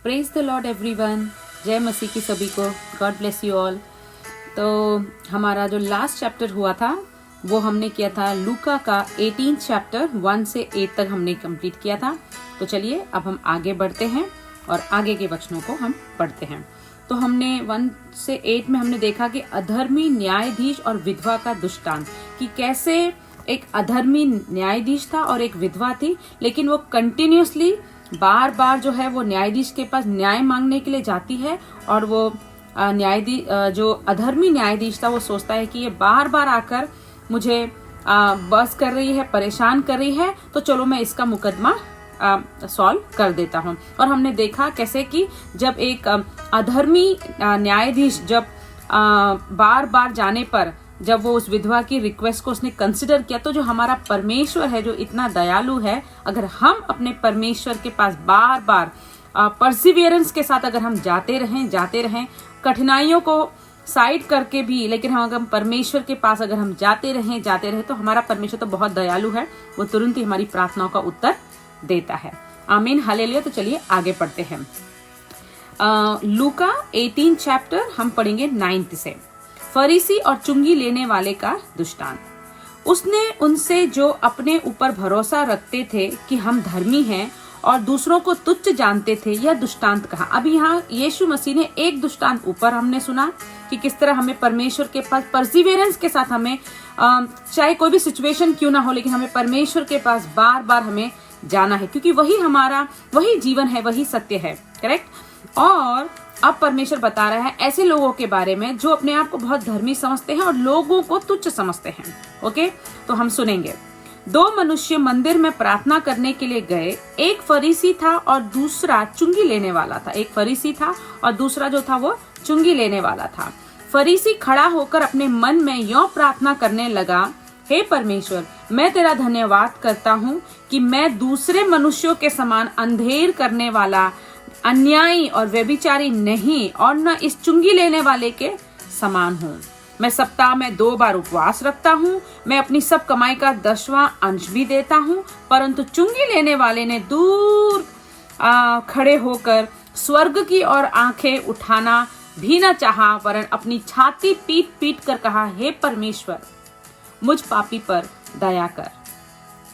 Praise the Lord everyone. जय मसीह की सभी को। God bless you all. तो हमारा जो लास्ट चैप्टर हुआ था वो हमने किया था लूका का 18 चैप्टर 1 से 8 तक हमने कंप्लीट किया था। तो चलिए अब हम आगे बढ़ते हैं और आगे के वचनों को हम पढ़ते हैं। तो हमने 1 से 8 में हमने देखा कि अधर्मी न्यायाधीश और विधवा का दृष्टांत, कि कैसे एक अधर्मी न्यायाधीश था और एक विधवा थी, लेकिन वो कंटिन्यूअसली बार बार जो है वो न्यायाधीश के पास न्याय मांगने के लिए जाती है। और वो न्यायाधीश जो अधर्मी न्यायाधीश था वो सोचता है कि ये बार बार आकर मुझे बस कर रही है, परेशान कर रही है, तो चलो मैं इसका मुकदमा सॉल्व कर देता हूँ। और हमने देखा कैसे कि जब एक अधर्मी न्यायाधीश जब बार बार जाने पर जब वो उस विधवा की रिक्वेस्ट को उसने कंसिडर किया, तो जो हमारा परमेश्वर है जो इतना दयालु है, अगर हम अपने परमेश्वर के पास बार बार परसिवियरेंस के साथ अगर हम जाते रहें कठिनाइयों को साइड करके भी, लेकिन हम अगर परमेश्वर के पास अगर हम जाते रहे तो हमारा परमेश्वर तो बहुत दयालु है, वो तुरंत ही हमारी प्रार्थनाओं का उत्तर देता है। आमीन, हालेलुया। तो चलिए आगे पढ़ते हैं। लूका 18 चैप्टर हम पढ़ेंगे 9 से। फरीसी और चुंगी लेने वाले का दृष्टांत। उसने उनसे जो अपने ऊपर भरोसा रखते थे कि हम धर्मी हैं और दूसरों को तुच्छ जानते थे, यह दृष्टांत कहा। अब यहाँ यीशु मसीह ने एक दृष्टांत ऊपर हमने सुना कि किस तरह हमें परमेश्वर के पास परसिवियरेंस के साथ हमें चाहे कोई भी सिचुएशन क्यों ना हो, लेकिन हमें परमेश्वर के पास बार बार हमें जाना है, क्योंकि वही जीवन है, वही सत्य है। करेक्ट। और अब परमेश्वर बता रहा है ऐसे लोगों के बारे में जो अपने आप को बहुत धर्मी समझते हैं और लोगों को तुच्छ समझते हैं। ओके, तो हम सुनेंगे। 2 मनुष्य मंदिर में प्रार्थना करने के लिए गए। एक फरीसी था और दूसरा चुंगी लेने वाला था। एक फरीसी था और दूसरा जो था वो चुंगी लेने वाला था। फरीसी खड़ा होकर अपने मन में यूं प्रार्थना करने लगा, हे परमेश्वर, मैं तेरा धन्यवाद करता हूँ कि मैं दूसरे मनुष्यों के समान अंधेर करने वाला, अन्यायी और व्यभिचारी नहीं, और न इस चुंगी लेने वाले के समान हूँ। मैं सप्ताह में 2 बार उपवास रखता हूँ। मैं अपनी सब कमाई का 10वां अंश भी देता हूँ। परंतु चुंगी लेने वाले ने दूर खड़े होकर स्वर्ग की ओर आंखें उठाना भी न चाहा, वरन अपनी छाती पीट पीट कर कहा, हे परमेश्वर, मुझ पापी पर दया कर।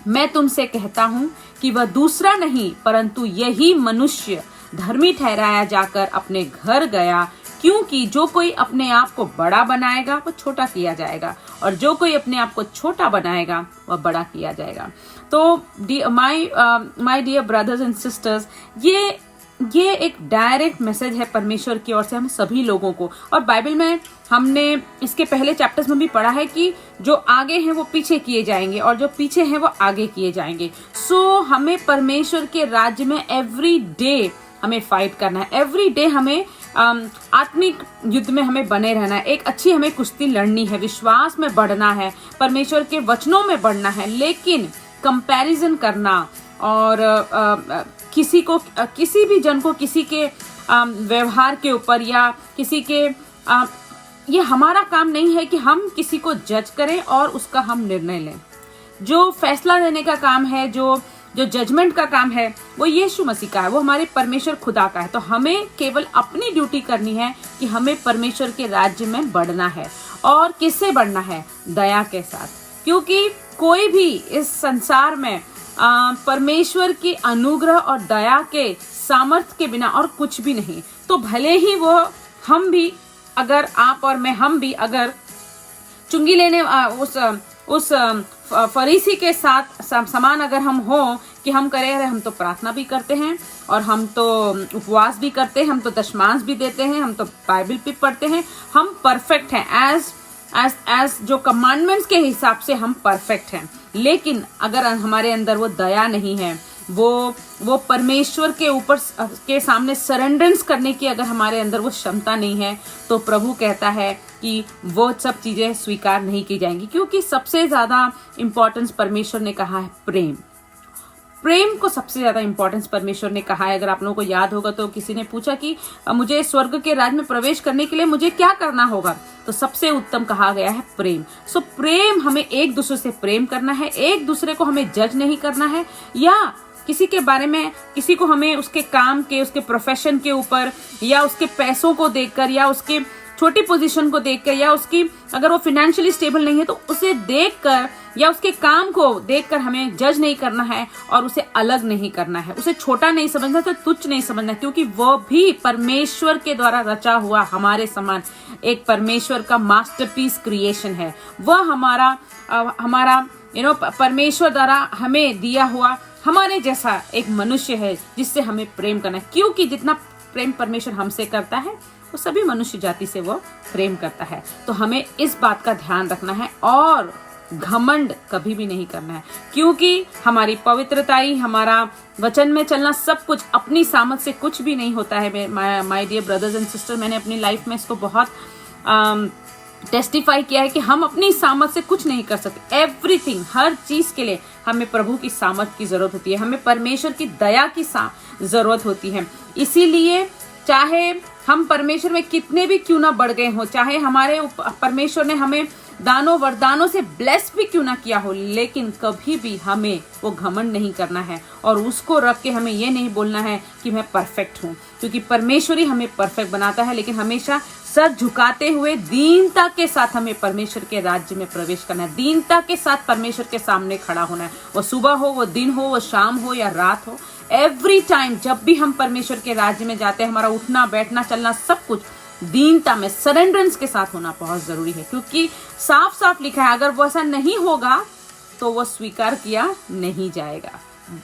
मैं तुमसे कहता हूँ कि वह दूसरा नहीं परंतु यही मनुष्य धर्मी ठहराया जाकर अपने घर गया, क्योंकि जो कोई अपने आप को बड़ा बनाएगा वह छोटा किया जाएगा, और जो कोई अपने आप को छोटा बनाएगा वह बड़ा किया जाएगा। तो my dear brothers and sisters, ये एक डायरेक्ट मैसेज है परमेश्वर की ओर से हम सभी लोगों को। और बाइबल में हमने इसके पहले चैप्टर्स में भी पढ़ा है कि जो आगे हैं वो पीछे किए जाएंगे और जो पीछे हैं वो आगे किए जाएंगे। सो हमें परमेश्वर के राज्य में एवरी डे हमें फाइट करना है। एवरी डे हमें आत्मिक युद्ध में हमें बने रहना है। एक अच्छी हमें कुश्ती लड़नी है, विश्वास में बढ़ना है, परमेश्वर के वचनों में बढ़ना है। लेकिन कंपैरिजन करना और किसी भी जन को किसी के व्यवहार के ऊपर या किसी के ये हमारा काम नहीं है कि हम किसी को जज करें और उसका हम निर्णय लें। जो फैसला लेने का काम है, जो जजमेंट का काम है, वो यीशु मसीह का है, वो हमारे परमेश्वर खुदा का है। तो हमें केवल अपनी ड्यूटी करनी है कि हमें परमेश्वर के राज्य में बढ़ना है। और किससे बढ़ना है? दया के साथ। क्योंकि कोई भी इस संसार में परमेश्वर की अनुग्रह और दया के सामर्थ्य के बिना और कुछ भी नहीं। तो भले ही वो हम भी, अगर आप और मैं, हम भी अगर चुंगी लेने उस फरीसी के साथ समान अगर हम हो कि हम करें, हम तो प्रार्थना भी करते हैं और हम तो उपवास भी करते हैं, हम तो दशमांश भी देते हैं, हम तो बाइबल भी पढ़ते हैं, हम परफेक्ट हैं। एज जो कमांडमेंट्स के हिसाब से हम परफेक्ट हैं। लेकिन अगर हमारे अंदर वो दया नहीं है, वो परमेश्वर के ऊपर के सामने सरेंडरेंस करने की अगर हमारे अंदर वो क्षमता नहीं है, तो प्रभु कहता है कि वो सब चीजें स्वीकार नहीं की जाएंगी। क्योंकि सबसे ज्यादा इंपॉर्टेंस परमेश्वर ने कहा है प्रेम को सबसे ज्यादा इंपॉर्टेंस परमेश्वर ने कहा है। अगर आप लोगों को याद होगा तो किसी ने पूछा कि मुझे स्वर्ग के राज्य में प्रवेश करने के लिए मुझे क्या करना होगा, तो सबसे उत्तम कहा गया है प्रेम। प्रेम, हमें एक दूसरे से प्रेम करना है, एक दूसरे को हमें जज नहीं करना है या किसी के बारे में, किसी को हमें उसके काम के, उसके प्रोफेशन के ऊपर, या उसके पैसों को देखकर, या उसके छोटी पोजीशन को देखकर, या उसकी अगर वो फाइनेंशियली स्टेबल नहीं है तो उसे देखकर या उसके काम को देखकर हमें जज नहीं करना है और उसे अलग नहीं करना है, उसे छोटा नहीं समझना, तो तुच्छ नहीं समझना, क्योंकि वो भी परमेश्वर के द्वारा रचा हुआ हमारे समान एक परमेश्वर का मास्टरपीस क्रिएशन है। वह हमारा परमेश्वर द्वारा हमें दिया हुआ हमारे जैसा एक मनुष्य है जिससे हमें प्रेम करना है, क्योंकि जितना प्रेम परमेश्वर हमसे करता है वो सभी मनुष्य जाति से वो प्रेम करता है। तो हमें इस बात का ध्यान रखना है और घमंड कभी भी नहीं करना है, क्योंकि हमारी पवित्रता ही, हमारा वचन में चलना, सब कुछ अपनी सामर्थ से कुछ भी नहीं होता है। My dear brothers and sister, मैंने अपनी लाइफ में इसको बहुत टेस्टिफाई किया है कि हम अपनी सामर्थ से कुछ नहीं कर सकते। एवरीथिंग, हर चीज के लिए हमें प्रभु की सामर्थ की जरूरत होती है, हमें परमेश्वर की दया की जरूरत होती है। इसीलिए चाहे हम परमेश्वर में कितने भी क्यों ना बढ़ गए हो, चाहे हमारे परमेश्वर ने हमें दानों वरदानों से ब्लेस भी क्यों ना किया हो, लेकिन कभी भी हमें वो घमंड नहीं करना है और उसको रख के हमें ये नहीं बोलना है कि मैं परफेक्ट हूँ, क्योंकि परमेश्वर ही हमें परफेक्ट बनाता है। लेकिन हमेशा सर झुकाते हुए दीनता के साथ हमें परमेश्वर के राज्य में प्रवेश करना है, दीनता के साथ परमेश्वर के सामने खड़ा होना है। वो सुबह हो, वो दिन हो, वो शाम हो या रात हो, एवरी टाइम जब भी हम परमेश्वर के राज्य में जाते हैं, हमारा उठना बैठना चलना सब कुछ दीनता में, सरेंडरेंस के साथ होना बहुत जरूरी है, क्योंकि साफ साफ लिखा है अगर वो ऐसा नहीं होगा तो वो स्वीकार किया नहीं जाएगा।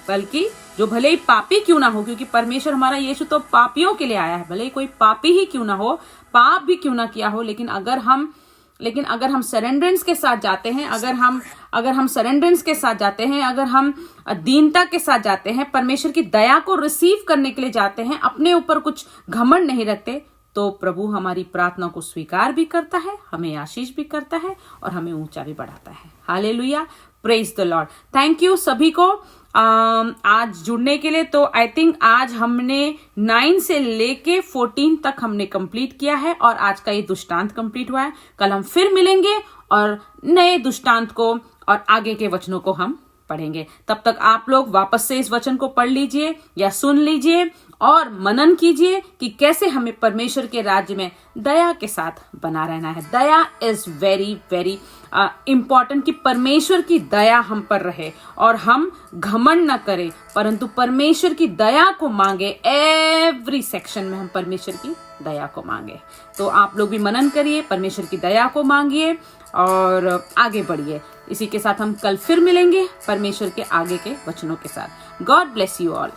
बल्कि जो भले ही पापी क्यों ना हो, क्योंकि परमेश्वर हमारा यीशु तो पापियों के लिए आया है, भले ही कोई पापी ही क्यों ना हो, पाप भी क्यों ना किया हो, लेकिन अगर हम सरेंडरेंस के साथ जाते हैं, अगर हम सरेंडरेंस के साथ जाते हैं, अगर हम दीनता के साथ जाते हैं, परमेश्वर की दया को रिसीव करने के लिए जाते हैं, अपने ऊपर कुछ घमंड नहीं रखते, तो प्रभु हमारी प्रार्थना को स्वीकार भी करता है, हमें आशीष भी करता है और हमें ऊंचा भी बढ़ाता है। Hallelujah, praise the Lord. Thank you सभी को आज जुड़ने के लिए। तो आई थिंक आज हमने 9 से लेके 14 तक हमने कंप्लीट किया है और आज का ये दुष्टांत कंप्लीट हुआ है। कल हम फिर मिलेंगे और नए दुष्टांत को और आगे के वचनों को हम पढ़ेंगे। तब तक आप लोग वापस से इस वचन को पढ़ लीजिए या सुन लीजिए और मनन कीजिए कि कैसे हमें परमेश्वर के राज्य में दया के साथ बना रहना है। दया इज वेरी वेरी इम्पॉर्टेंट, कि परमेश्वर की दया हम पर रहे और हम घमंड न करें, परंतु परमेश्वर की दया को मांगे। एवरी सेक्शन में हम परमेश्वर की दया को मांगे। तो आप लोग भी मनन करिए, परमेश्वर की दया को मांगिए और आगे बढ़िए। इसी के साथ हम कल फिर मिलेंगे परमेश्वर के आगे के वचनों के साथ। God bless you all.